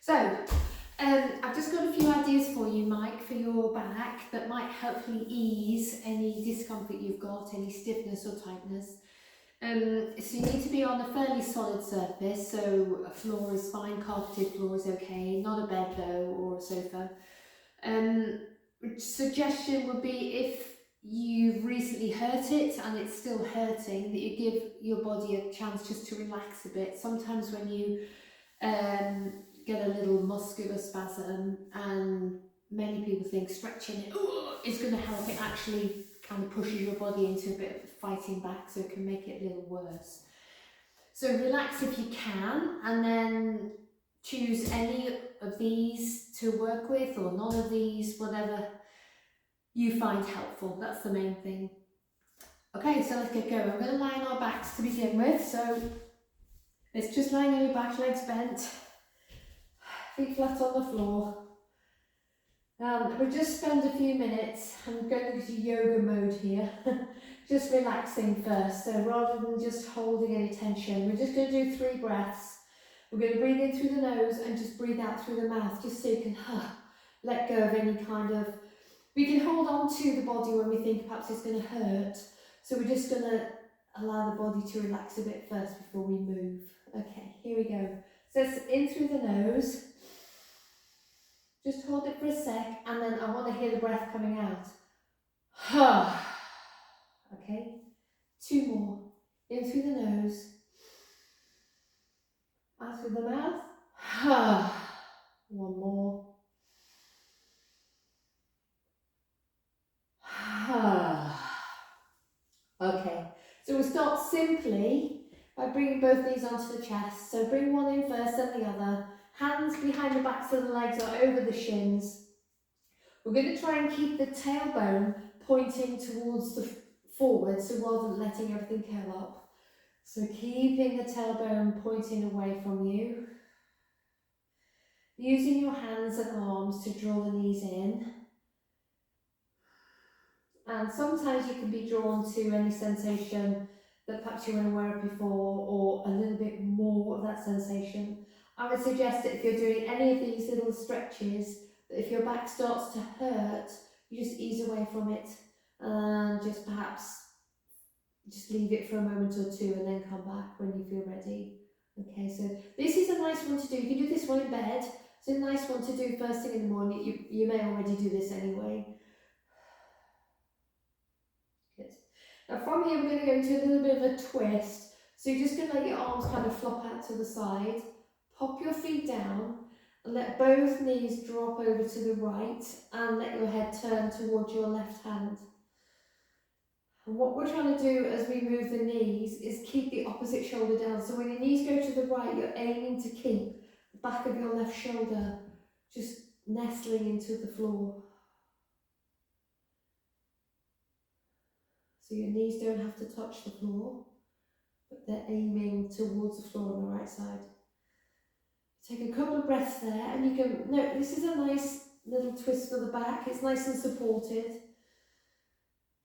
So, I've just got a few ideas for you, Mike, for your back that might hopefully ease any discomfort you've got, any stiffness or tightness. So you need to be on a fairly solid surface, so a floor is fine, carpeted floor is okay, not a bed though, or a sofa. Suggestion would be if you've recently hurt it and it's still hurting, that you give your body a chance just to relax a bit. Sometimes when you get a little muscular spasm, and many people think stretching it is going to help, it actually kind of pushes your body into a bit of fighting back, so it can make it a little worse. So relax if you can, and then choose any of these to work with, or none of these, whatever you find helpful. That's the main thing. Okay, so let's get going. I'm going to lie on our backs to begin with. So it's just lying on your back, legs bent, feet flat on the floor. We'll just spend a few minutes. I'm going into yoga mode here. Just relaxing first. So rather than just holding any tension, we're just going to do 3 breaths. We're going to breathe in through the nose and just breathe out through the mouth, just so you can let go of any kind of... We can hold on to the body when we think perhaps it's going to hurt. So we're just going to allow the body to relax a bit first before we move. Okay, here we go. So it's in through the nose. Just hold it for a sec, and then I want to hear the breath coming out. Okay, 2 more. In through the nose. Out through the mouth. 1 more. Okay, so we'll start simply by bringing both knees onto the chest. So bring one in first, then the other. Hands behind the backs of the legs or over the shins. We're going to try and keep the tailbone pointing towards the forward, so rather than letting everything curl up. So keeping the tailbone pointing away from you. Using your hands and arms to draw the knees in. And sometimes you can be drawn to any sensation that perhaps you weren't aware of before, or a little bit more of that sensation. I would suggest that if you're doing any of these little stretches, that if your back starts to hurt, you just ease away from it and just perhaps just leave it for a moment or 2 and then come back when you feel ready. Okay, so this is a nice one to do. You can do this one in bed. It's a nice one to do first thing in the morning. You may already do this anyway. Good. Now from here we're going to go into a little bit of a twist. So you're just going to let your arms kind of flop out to the side. Pop your feet down and let both knees drop over to the right, and let your head turn towards your left hand. And what we're trying to do as we move the knees is keep the opposite shoulder down. So when your knees go to the right, you're aiming to keep the back of your left shoulder just nestling into the floor. So your knees don't have to touch the floor, but they're aiming towards the floor on the right side. Take a couple of breaths there, and you can note this is a nice little twist for the back. It's nice and supported.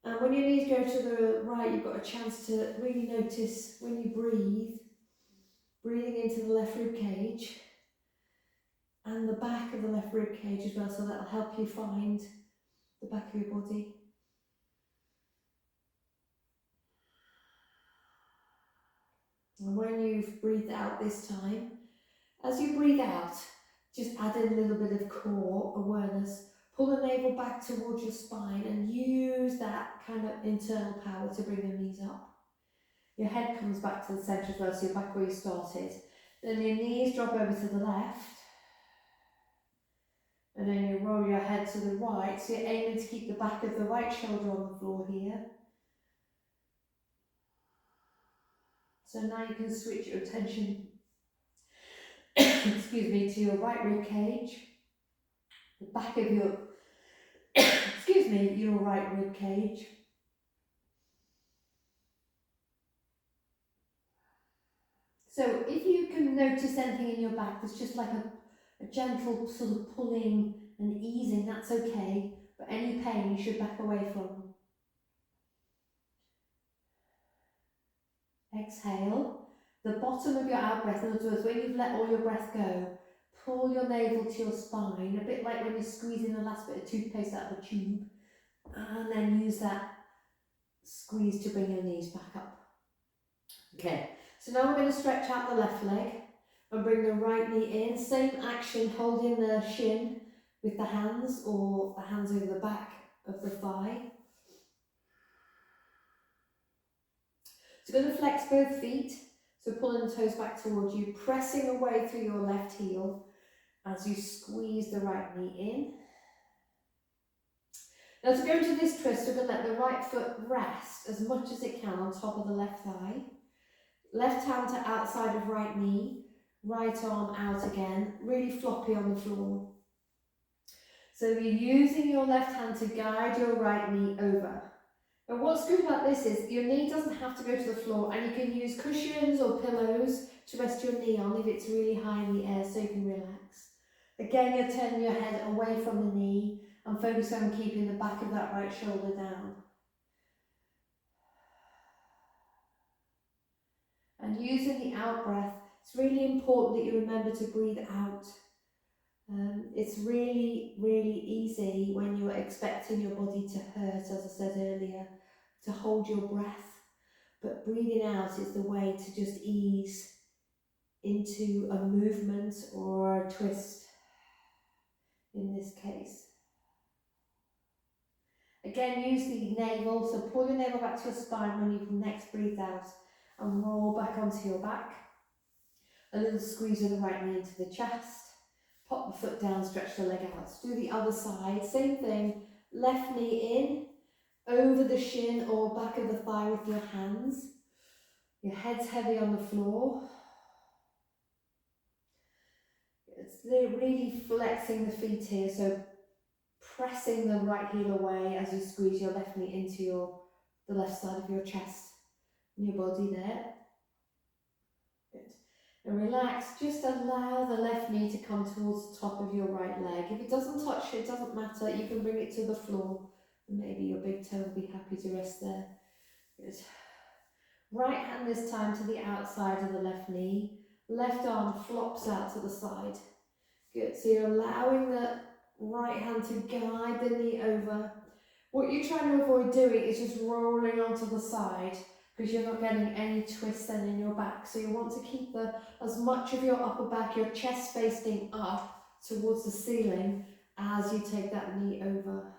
And when your knees go to the right, you've got a chance to really notice when you breathe, breathing into the left rib cage and the back of the left rib cage as well, so that'll help you find the back of your body. And when you've breathed out this time, as you breathe out, just add in a little bit of core awareness. Pull the navel back towards your spine and use that kind of internal power to bring the knees up. Your head comes back to the centre as well, so you're back where you started. Then your knees drop over to the left. And then you roll your head to the right, so you're aiming to keep the back of the right shoulder on the floor here. So now you can switch your attention excuse me, to your right rib cage, the back of your excuse me, your right rib cage. So if you can notice anything in your back that's just like a gentle sort of pulling and easing, that's okay, but any pain you should back away from. Exhale. the bottom of your out breath. In other words, when you've let all your breath go, pull your navel to your spine, a bit like when you're squeezing the last bit of toothpaste out of a tube, and then use that squeeze to bring your knees back up. Okay, so now we're going to stretch out the left leg and bring the right knee in. Same action, holding the shin with the hands or the hands over the back of the thigh. So we're going to flex both feet, so pulling the toes back towards you, pressing away through your left heel as you squeeze the right knee in. Now to go into this twist, we're going to let the right foot rest as much as it can on top of the left thigh. Left hand to outside of right knee, right arm out again, really floppy on the floor. So you're using your left hand to guide your right knee over. And what's good about this is your knee doesn't have to go to the floor, and you can use cushions or pillows to rest your knee on if it's really high in the air so you can relax. Again, you're turning your head away from the knee and focus on keeping the back of that right shoulder down. And using the out breath, it's really important that you remember to breathe out. It's really, really easy when you're expecting your body to hurt, as I said earlier, to hold your breath. But breathing out is the way to just ease into a movement or a twist in this case. Again, use the navel, so pull your navel back to your spine when you've next breathed out and roll back onto your back. A little squeeze of the right knee into the chest. Pop the foot down, stretch the leg out. Do the other side, same thing. Left knee in, over the shin or back of the thigh with your hands. Your head's heavy on the floor. It's really flexing the feet here, so pressing the right heel away as you squeeze your left knee into the left side of your chest and your body there. Good. And relax, just allow the left knee to come towards the top of your right leg. If it doesn't touch, it doesn't matter, you can bring it to the floor and maybe your big toe will be happy to rest there. Good. Right hand this time to the outside of the left knee, left arm flops out to the side. Good, so you're allowing the right hand to guide the knee over. What you're trying to avoid doing is just rolling onto the side, because you're not getting any twist then in your back. So you want to keep as much of your upper back, your chest facing up towards the ceiling as you take that knee over.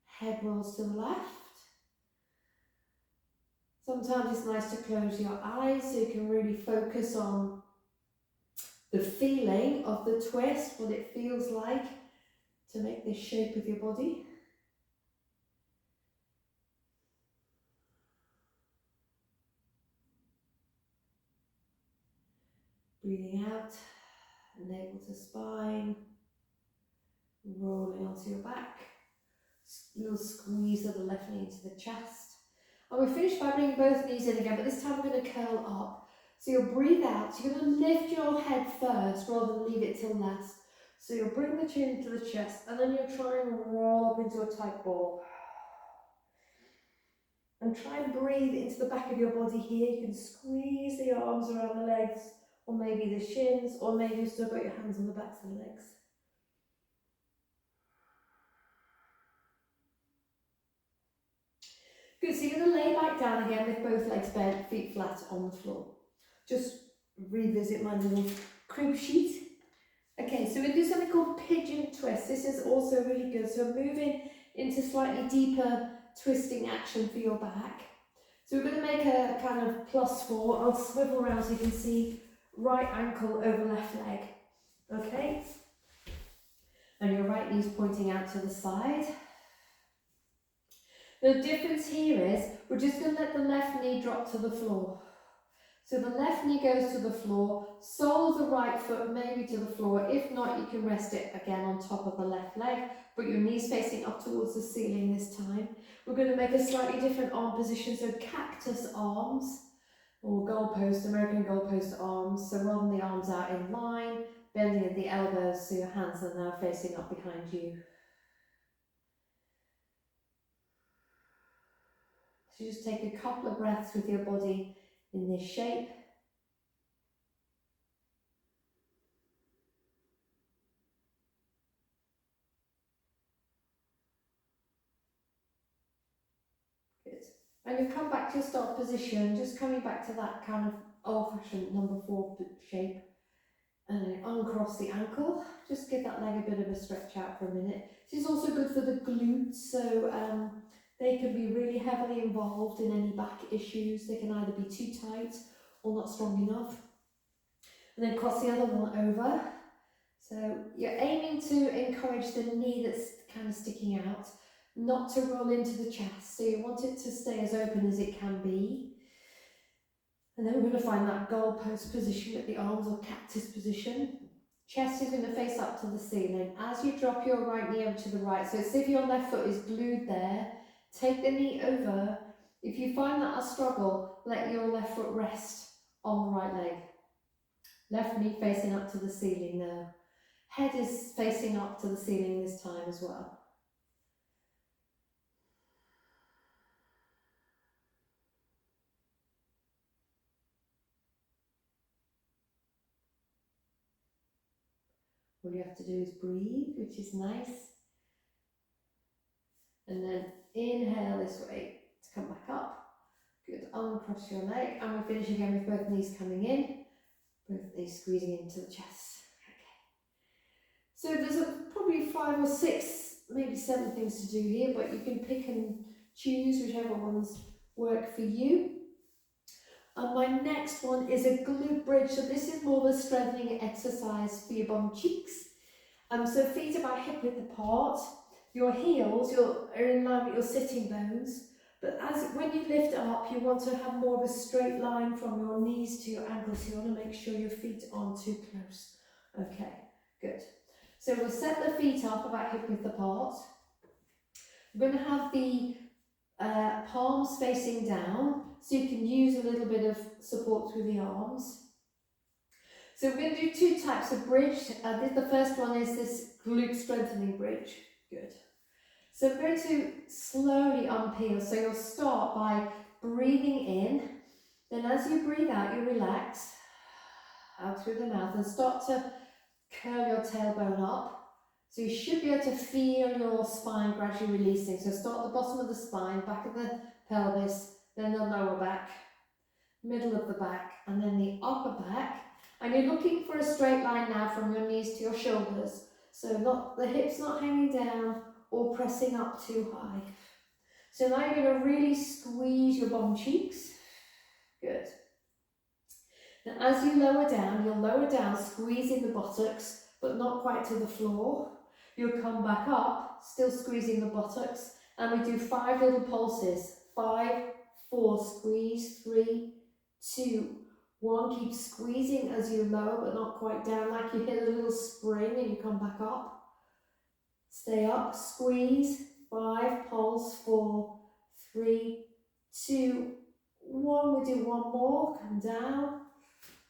Head rolls to the left. Sometimes it's nice to close your eyes so you can really focus on the feeling of the twist, what it feels like to make this shape with your body. Breathing out, navel to spine, rolling onto your back. Little squeeze of the left knee into the chest. And we finish by bringing both knees in again, but this time we're going to curl up. So you'll breathe out, so you're going to lift your head first rather than leave it till last. So you'll bring the chin to the chest and then you'll try and roll up into a tight ball. And try and breathe into the back of your body here. You can squeeze the arms around the legs, or maybe the shins, or maybe you've still got your hands on the backs of the legs. Good, so you're going to lay back down again with both legs bent, feet flat on the floor. Just revisit my little crib sheet. Okay, so we do something called pigeon twist. This is also really good. So moving into slightly deeper twisting action for your back. So we're going to make a kind of +4. I'll swivel around so you can see right ankle over left leg. Okay? And your right knee's pointing out to the side. The difference here is we're just going to let the left knee drop to the floor. So the left knee goes to the floor, sole of the right foot maybe to the floor. If not, you can rest it again on top of the left leg, but your knee's facing up towards the ceiling this time. We're going to make a slightly different arm position, so cactus arms, or goalpost, American goalpost arms. So rather than the arms out in line, bending at the elbows, so your hands are now facing up behind you. So just take a couple of breaths with your body in this shape. Good. And you come back to your start position, just coming back to that kind of old-fashioned number 4 shape. And then uncross the ankle, just give that leg a bit of a stretch out for a minute. This is also good for the glutes, so they can be really heavily involved in any back issues. They can either be too tight or not strong enough. And then cross the other one over. So you're aiming to encourage the knee that's kind of sticking out, not to roll into the chest. So you want it to stay as open as it can be. And then we're going to find that goalpost position with the arms, or cactus position. Chest is going to face up to the ceiling. As you drop your right knee over to the right, so it's as if your left foot is glued there, take the knee over. If you find that a struggle, let your left foot rest on the right leg. Left knee facing up to the ceiling now. Head is facing up to the ceiling this time as well. All you have to do is breathe, which is nice. And then inhale this way to come back up. Good, uncross your leg. And we'll finish again with both knees coming in, both knees squeezing into the chest. Okay. So there's probably 5 or 6, maybe 7 things to do here, but you can pick and choose whichever ones work for you. And my next one is a glute bridge. So this is more of a strengthening exercise for your bum cheeks. So feet about hip width apart. Your heels are in line with your sitting bones. But when you lift up, you want to have more of a straight line from your knees to your ankles. So you want to make sure your feet aren't too close. Okay, good. So we'll set the feet up about hip width apart. We're going to have the palms facing down, so you can use a little bit of support through the arms. So we're going to do 2 types of bridge. The first one is this glute strengthening bridge. Good. So we're going to slowly unpeel. So you'll start by breathing in. Then as you breathe out, you relax out through the mouth and start to curl your tailbone up. So you should be able to feel your spine gradually releasing. So start at the bottom of the spine, back of the pelvis, then the lower back, middle of the back, and then the upper back. And you're looking for a straight line now from your knees to your shoulders. So not the hips not hanging down or pressing up too high. So now you're going to really squeeze your bum cheeks. Good. Now as you lower down, you'll lower down, squeezing the buttocks, but not quite to the floor. You'll come back up, still squeezing the buttocks, and we do 5 little pulses. 5, 4, squeeze, 3, 2, 1. Keep squeezing as you lower, but not quite down, like you hit a little spring and you come back up. Stay up, squeeze, 5, pulse, 4, 3, 2, 1. We do 1 more, come down.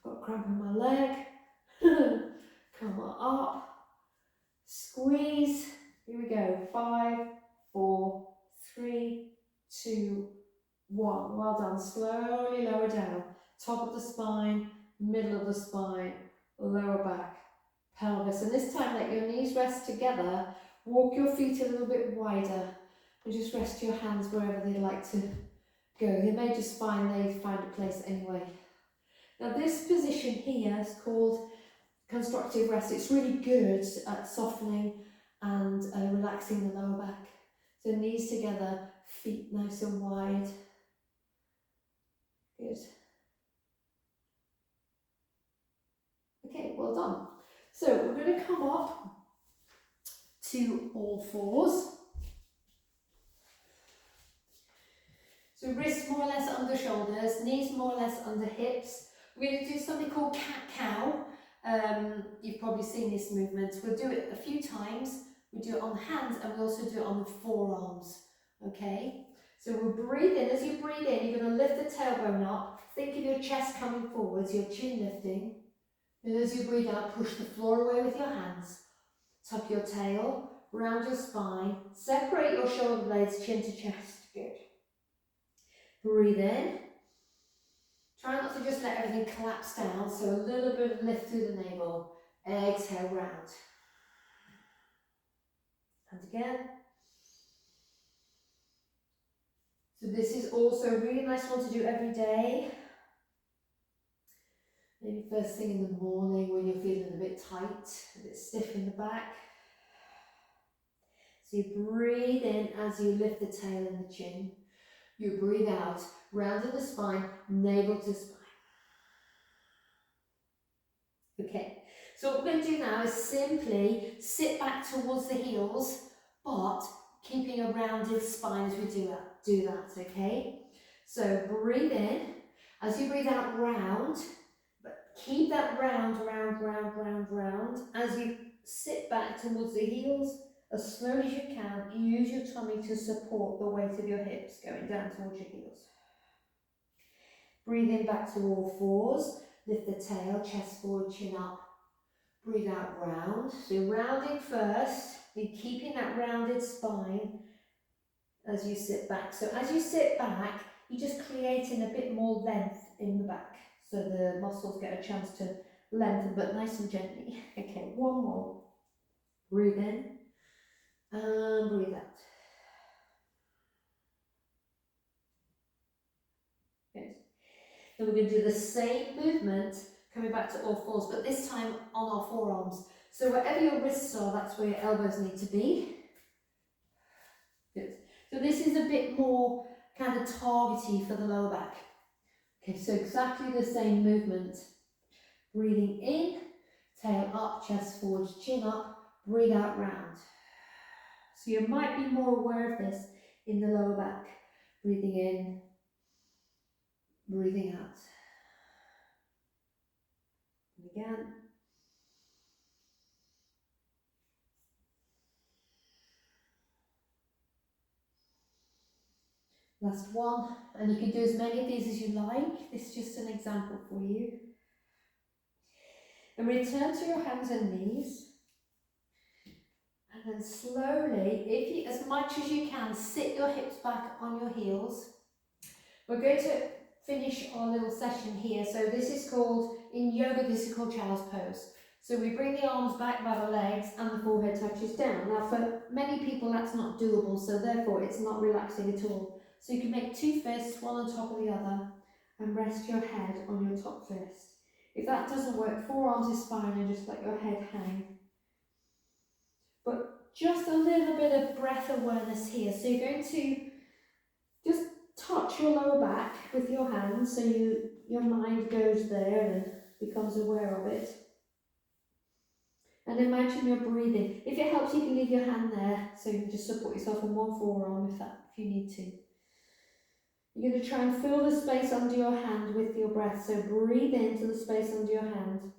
Got cramp in my leg. Come on up. Squeeze. Here we go. 5, 4, 3, 2, 1. Well done. Slowly lower down. Top of the spine, middle of the spine, lower back, pelvis. And this time let your knees rest together. Walk your feet a little bit wider and just rest your hands wherever they'd like to go. You may just find they find a place anyway. Now this position here is called constructive rest. It's really good at softening and relaxing the lower back. So knees together, feet nice and wide. Good. Okay, well done. So we're going to come up to all fours. So wrists more or less under shoulders, knees more or less under hips. We're going to do something called cat-cow. You've probably seen this movement. We'll do it a few times. We do it on the hands and we also do it on the forearms. Okay? So we'll breathe in. As you breathe in, you're going to lift the tailbone up. Think of your chest coming forwards, your chin lifting. And as you breathe out, push the floor away with your hands. Tuck your tail, round your spine. Separate your shoulder blades, chin to chest. Good. Breathe in. Try to just let everything collapse down, so a little bit of lift through the navel. Exhale, round. And again. So this is also a really nice one to do every day. Maybe first thing in the morning when you're feeling a bit tight, a bit stiff in the back. So you breathe in as you lift the tail and the chin. You breathe out, rounding the spine, navel to spine. Okay, so what we're going to do now is simply sit back towards the heels, but keeping a rounded spine as we do that, okay? So breathe in, as you breathe out, round, but keep that round, as you sit back towards the heels, as slowly as you can. Use your tummy to support the weight of your hips going down towards your heels. Breathe in back to all fours, lift the tail, chest forward, chin up. Breathe out, round. So rounding first, you're keeping that rounded spine as you sit back. So as you sit back, you're just creating a bit more length in the back. So the muscles get a chance to lengthen, but nice and gently. Okay, one more. Breathe in and breathe out. Good. Then we're going to do the same movement, coming back to all fours, but this time on our forearms. So wherever your wrists are, that's where your elbows need to be. Good. So this is a bit more kind of targety for the lower back. Okay, so exactly the same movement. Breathing in, tail up, chest forward, chin up, breathe out, round. So you might be more aware of this in the lower back. Breathing in, breathing out. And again. Last one, and you can do as many of these as you like. This is just an example for you. And return to your hands and knees. And then slowly, if you, as much as you can, sit your hips back on your heels. We're going to finish our little session here. So this is called, in yoga, this is called child's pose. So we bring the arms back by the legs and the forehead touches down. Now for many people that's not doable, so therefore it's not relaxing at all. So you can make two fists, one on top of the other, and rest your head on your top fist. If that doesn't work, forearms is fine and just let your head hang. But just a little bit of breath awareness here. So you're going to just touch your lower back with your hands, so your mind goes there and becomes aware of it. And imagine you're breathing. If it helps, you can leave your hand there, so you can just support yourself on one forearm if you need to. You're going to try and fill the space under your hand with your breath. So breathe into the space under your hand.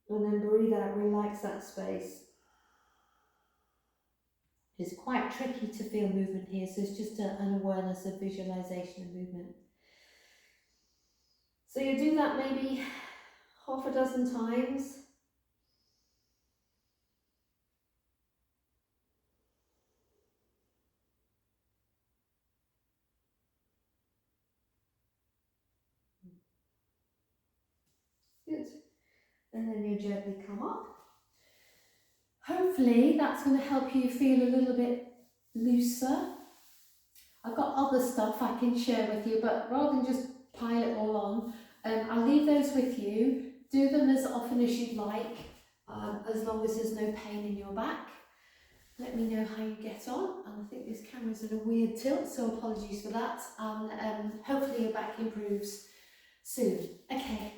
And then breathe out, relax that space. It's quite tricky to feel movement here, so it's just an awareness of visualization and movement. So you do that maybe half a dozen times. Good. And then you gently come up. Hopefully that's going to help you feel a little bit looser. I've got other stuff I can share with you, but rather than just pile it all on, I'll leave those with you. Do them as often as you'd like, as long as there's no pain in your back. Let me know how you get on. And I think this camera's in a weird tilt, so apologies for that. And hopefully your back improves soon. Okay.